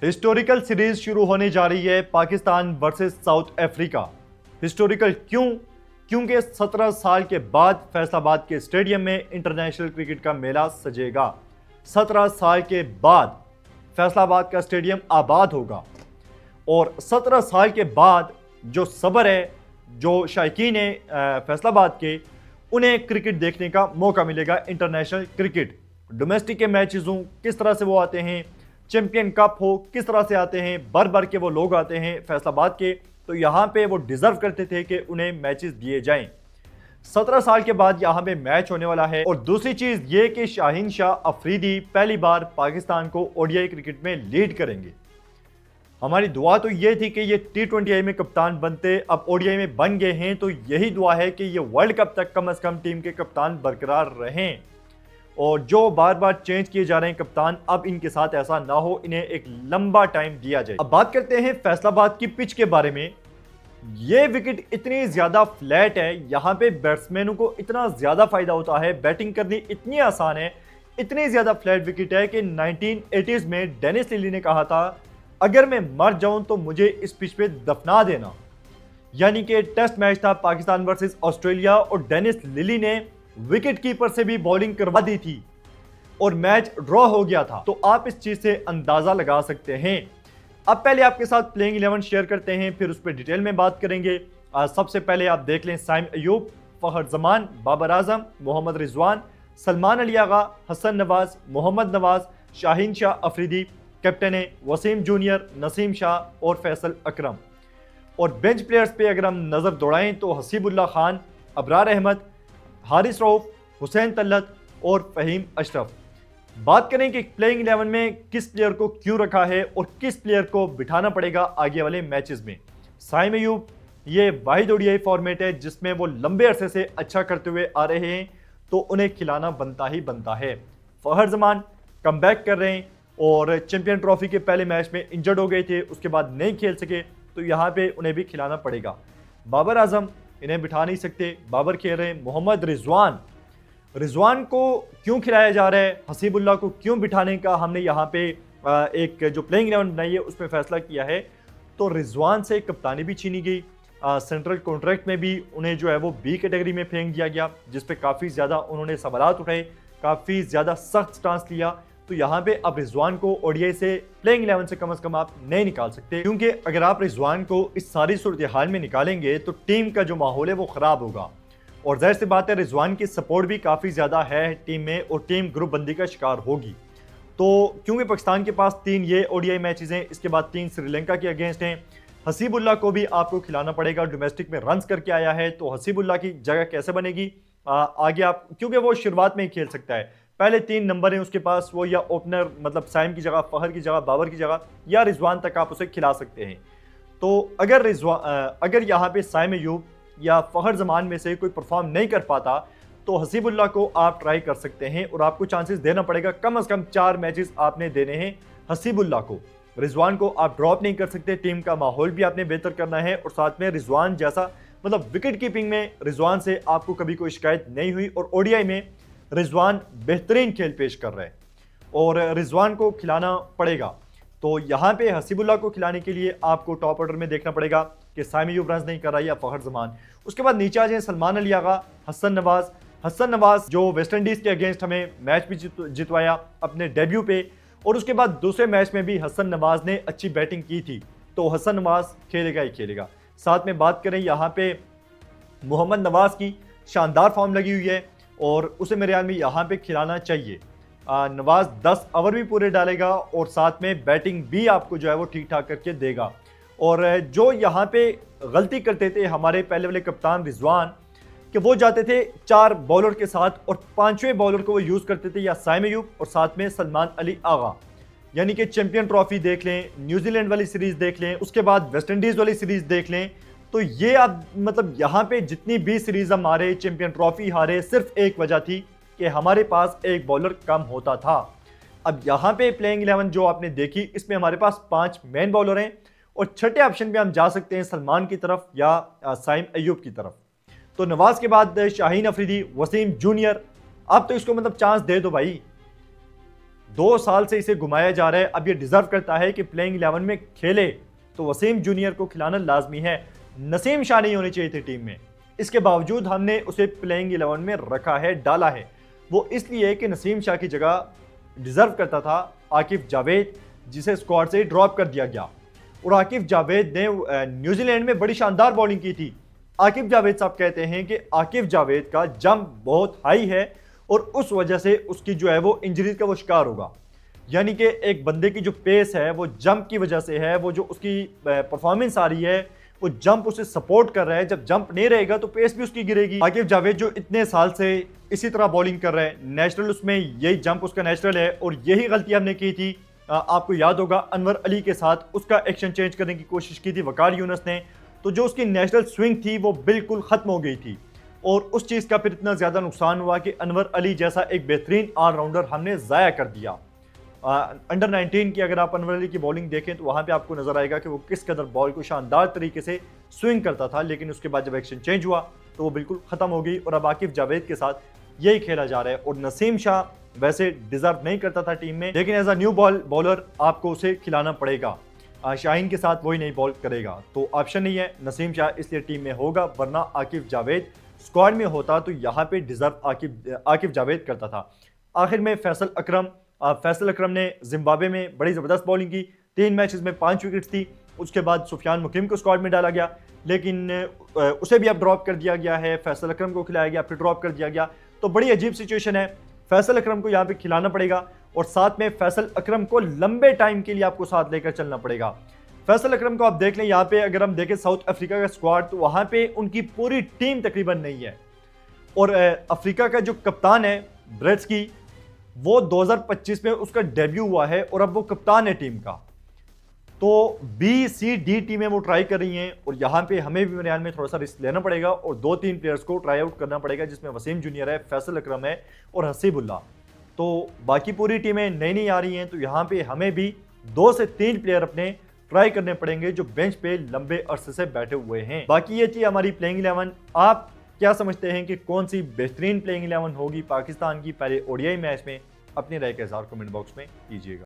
Historical series शुरू होने जा रही है Pakistan versus south Africa. Historical क्यों? क्योंकि 17 साल के बाद फैसलाबाद के स्टेडियम में इंटरनेशनल क्रिकेट का मेला सजेगा। 17 साल के बाद फैसलाबाद का स्टेडियम आबाद होगा और 17 साल के बाद जो सब्र है, जो शायकीन है फैसलाबाद के, उन्हें क्रिकेट देखने का मौका मिलेगा। इंटरनेशनल क्रिकेट, डोमेस्टिक के मैचेस हों, किस तरह से वो आते हैं, चैंपियन कप हो, किस तरह से आते हैं, भर भर के वो लोग आते हैं फैसलाबाद के, तो यहाँ पे वो डिजर्व करते थे कि उन्हें मैचेस दिए जाएं। 17 साल के बाद यहाँ पे मैच होने वाला है। और दूसरी चीज ये कि शाहीन शाह अफरीदी पहली बार पाकिस्तान को ओडीआई क्रिकेट में लीड करेंगे। हमारी दुआ तो ये थी कि ये T20I में कप्तान बनते, अब ओडीआई में बन गए हैं, तो यही दुआ है कि ये वर्ल्ड कप तक कम से कम टीम के कप्तान बरकरार रहें। और जो बार बार चेंज किए जा रहे हैं कप्तान, अब इनके साथ ऐसा ना हो, इन्हें एक लंबा टाइम दिया जाए। अब बात करते हैं फैसलाबाद की पिच के बारे में। ये विकेट इतनी ज्यादा फ्लैट है, यहाँ पे बैट्समैनों को इतना ज्यादा फायदा होता है, बैटिंग करनी इतनी आसान है, इतनी ज्यादा फ्लैट विकेट है कि 1980s में डेनिस लिली ने कहा था, अगर मैं मर जाऊं तो मुझे इस पिच पे दफना देना। यानी कि टेस्ट मैच था पाकिस्तान वर्सेस ऑस्ट्रेलिया और डेनिस लिली ने विकेट कीपर से भी बॉलिंग करवा दी थी और मैच ड्रॉ हो गया था। तो आप इस चीज से अंदाजा लगा सकते हैं। अब पहले आपके साथ प्लेइंग 11 शेयर करते हैं, फिर उस पर डिटेल में बात करेंगे। सबसे पहले आप देख लें साइम अयूब, फहर जमान, बाबर आजम, मोहम्मद रिजवान, सलमान अली आगा, हसन नवाज, मोहम्मद नवाज, शाहीन शाह अफरीदी, कैप्टन है वसीम जूनियर, नसीम शाह और फैसल अकरम। और बेंच प्लेयर्स पे अगर हम नजर दौड़ाएं तो हसीबुल्लाह खान, अबरार अहमद, हारिस रऊफ, हुसैन तल्लत और फहीम अशरफ। बात करें कि प्लेइंग 11 में किस प्लेयर को क्यों रखा है और किस प्लेयर को बिठाना पड़ेगा आगे वाले मैचेस में। साइम अयूब, ये वाहिद ओडीआई फॉर्मेट है जिसमें वो लंबे अरसे से अच्छा करते हुए आ रहे हैं, तो उन्हें खिलाना बनता ही बनता है। फहर जमान कमबैक कर रहे हैं और चैंपियन ट्रॉफी के पहले मैच में इंजर्ड हो गए थे, उसके बाद नहीं खेल सके, तो यहाँ पे उन्हें भी खिलाना पड़ेगा। बाबर आजम, इन्हें बिठा नहीं सकते, बाबर खेल रहे हैं। मोहम्मद रिजवान को क्यों खिलाया जा रहा है, हसीबुल्लाह को क्यों बिठाने का हमने यहाँ पे एक जो प्लेइंग 11 बनाई है उसमें फैसला किया है। तो रिजवान से कप्तानी भी छीनी गई, सेंट्रल कॉन्ट्रैक्ट में भी उन्हें जो है वो बी कैटेगरी में फेंक दिया गया, जिस पे काफ़ी ज़्यादा उन्होंने सवालात उठाए, काफ़ी ज़्यादा सख्त स्टांस लिया। तो यहाँ पे अब रिजवान को ओडीआई से प्लेइंग 11 से कम आप नहीं निकाल सकते, क्योंकि अगर आप रिजवान को इस सारी सूरत हाल में निकालेंगे तो टीम का जो माहौल है वो ख़राब होगा। और जाहिर सी बात है रिजवान की सपोर्ट भी काफ़ी ज़्यादा है टीम में और टीम ग्रुप बंदी का शिकार होगी। तो क्योंकि पाकिस्तान के पास 3 ये ओडीआई मैचेस हैं, इसके बाद 3 श्रीलंका के अगेंस्ट हैं। हसीबुल्लाह को भी आपको खिलाना पड़ेगा, डोमेस्टिक में रन्स करके आया है, तो हसीबुल्लाह की जगह कैसे बनेगी आगे आप, क्योंकि वो शुरुआत में ही खेल सकता है, पहले 3 नंबर हैं उसके पास, वो या ओपनर मतलब साइम की जगह, फहर की जगह, बाबर की जगह, या रिजवान तक आप उसे खिला सकते हैं। तो अगर यहाँ पे साइम अयूब या फहर जमान में से कोई परफॉर्म नहीं कर पाता तो हसीबुल्लाह को आप ट्राई कर सकते हैं और आपको चांसेस देना पड़ेगा। कम से कम 4 मैचेस आपने देने हैं हसीबुल्लाह को। रिजवान को आप ड्रॉप नहीं कर सकते, टीम का माहौल भी आपने बेहतर करना है। और साथ में रिजवान जैसा, मतलब विकेट कीपिंग में रिजवान से आपको कभी कोई शिकायत नहीं हुई और ओडीआई में रिजवान बेहतरीन खेल पेश कर रहे हैं और रिजवान को खिलाना पड़ेगा। तो यहाँ पे हसीबुल्लाह को खिलाने के लिए आपको टॉप ऑर्डर में देखना पड़ेगा कि साइम अयूब रन्स नहीं कर रहा या फहर जमान। उसके बाद नीचे आ जाए सलमान अली आगा, हसन नवाज जो वेस्ट इंडीज़ के अगेंस्ट हमें मैच भी जितवाया अपने डेब्यू पे, और उसके बाद दूसरे मैच में भी हसन नवाज ने अच्छी बैटिंग की थी, तो हसन नवाज खेलेगा ही खेलेगा। साथ में बात करें यहाँ पे मोहम्मद नवाज की, शानदार फॉर्म लगी हुई है और उसे मेरे ख्याल में यहाँ पे खिलाना चाहिए। नवाज 10 ओवर भी पूरे डालेगा और साथ में बैटिंग भी आपको जो है वो ठीक ठाक करके देगा। और जो यहाँ पे गलती करते थे हमारे पहले वाले कप्तान रिजवान, कि वो जाते थे 4 बॉलर के साथ और 5वें बॉलर को वो यूज़ करते थे या साइम अयूब और साथ में सलमान अली आगा। यानी कि चैंपियन ट्रॉफी देख लें, न्यूजीलैंड वाली सीरीज़ देख लें, उसके बाद वेस्ट इंडीज़ वाली सीरीज़ देख लें, तो ये आप मतलब यहाँ पे जितनी भी सीरीज़ हम हारे, चैंपियन ट्रॉफी हारे, सिर्फ एक वजह थी कि हमारे पास एक बॉलर कम होता था। अब यहाँ पे प्लेइंग 11 जो आपने देखी, इसमें हमारे पास 5 मेन बॉलर हैं और छठे ऑप्शन पे हम जा सकते हैं सलमान की तरफ या साइम अयूब की तरफ। तो नवाज के बाद शाहीन अफरीदी, वसीम जूनियर, अब तो इसको मतलब चांस दे दो भाई। 2 साल से इसे घुमाया जा रहा है, अब ये डिजर्व करता है कि प्लेइंग 11 में खेले। तो वसीम जूनियर को खिलाना लाजमी है। नसीम शाह नहीं होनी चाहिए थी टीम में, इसके बावजूद हमने उसे प्लेइंग 11 में रखा है, डाला है। वो इसलिए कि नसीम शाह की जगह डिजर्व करता था आकिफ जावेद, जिसे स्क्वाड से ड्रॉप कर दिया गया। और आकिफ जावेद ने न्यूजीलैंड में बड़ी शानदार बॉलिंग की थी। आकिफ जावेद साहब कहते हैं कि आकिफ जावेद का जंप बहुत हाई है और उस वजह से उसकी जो है वो इंजरीज का वो शिकार होगा। यानी कि एक बंदे की जो पेस है वो जंप की वजह से है, वो जो उसकी परफॉर्मेंस आ रही है वो जंप उसे सपोर्ट कर रहा है। जब जंप नहीं रहेगा तो पेस भी उसकी गिरेगी। आकिफ जावेद जो इतने साल से इसी तरह बॉलिंग कर रहा है, नेचुरल उसमें यही जंप उसका नेचुरल है। और यही गलती हमने की थी, आपको याद होगा अनवर अली के साथ उसका एक्शन चेंज करने की कोशिश की थी वकार यूनुस ने, तो जो उसकी नेचुरल स्विंग थी वो बिल्कुल ख़त्म हो गई थी। और उस चीज़ का फिर इतना ज़्यादा नुकसान हुआ कि अनवर अली जैसा एक बेहतरीन ऑलराउंडर हमने ज़ाया कर दिया। अंडर 19 की अगर आप अनवर अली की बॉलिंग देखें तो वहाँ पे आपको नजर आएगा कि वो किस कदर बॉल को शानदार तरीके से स्विंग करता था, लेकिन उसके बाद जब एक्शन चेंज हुआ तो वो बिल्कुल ख़त्म हो गई। और अब आकिफ जावेद के साथ यही खेला जा रहा है। और नसीम शाह वैसे डिजर्व नहीं करता था टीम में, लेकिन एज अ न्यू बॉलर आपको उसे खिलाना पड़ेगा। शाहीन के साथ वही नहीं बॉल करेगा तो ऑप्शन नहीं है, नसीम शाह इसलिए टीम में होगा, वरना आकिफ जावेद स्क्वाड में होता तो यहाँ पे डिजर्व आकिफ जावेद करता था। आखिर में फैसल अकरम ने जिम्बाब्वे में बड़ी ज़बरदस्त बॉलिंग की, 3 मैचेस में 5 विकेट्स थी। उसके बाद सुफियान मुकीम को स्क्वाड में डाला गया, लेकिन उसे भी अब ड्रॉप कर दिया गया है। फैसल अकरम को खिलाया गया, फिर ड्रॉप कर दिया गया। तो बड़ी अजीब सिचुएशन है। फैसल अकरम को यहाँ पे खिलाना पड़ेगा और साथ में फैसल अकरम को लंबे टाइम के लिए आपको साथ लेकर चलना पड़ेगा। फैसल अकरम को आप देख लें, यहाँ पे अगर हम देखें साउथ अफ्रीका का स्क्वाड तो वहाँ पे उनकी पूरी टीम तकरीबन नहीं है। और अफ्रीका का जो कप्तान है ब्रेट्सकी, वो 2025 में उसका डेब्यू हुआ है और अब वो कप्तान है टीम का। तो बी सी डी टीमें वो ट्राई कर रही हैं और यहाँ पे हमें भी मेरे ख्याल में थोड़ा सा रिस्क लेना पड़ेगा और 2-3 प्लेयर्स को ट्राई आउट करना पड़ेगा, जिसमें वसीम जूनियर है, फैसल अकरम है और हसीबुल्ला। तो बाकी पूरी टीमें नई आ रही हैं, तो यहाँ पे हमें भी 2 से 3 प्लेयर अपने ट्राई करने पड़ेंगे जो बेंच पे लंबे अरसे से बैठे हुए हैं। बाकी ये थी हमारी प्लेइंग 11। आप क्या समझते हैं कि कौन सी बेहतरीन प्लेइंग 11 होगी पाकिस्तान की पहले ओडीआई मैच में? अपनी राय का इज़हार कमेंट बॉक्स में कीजिएगा।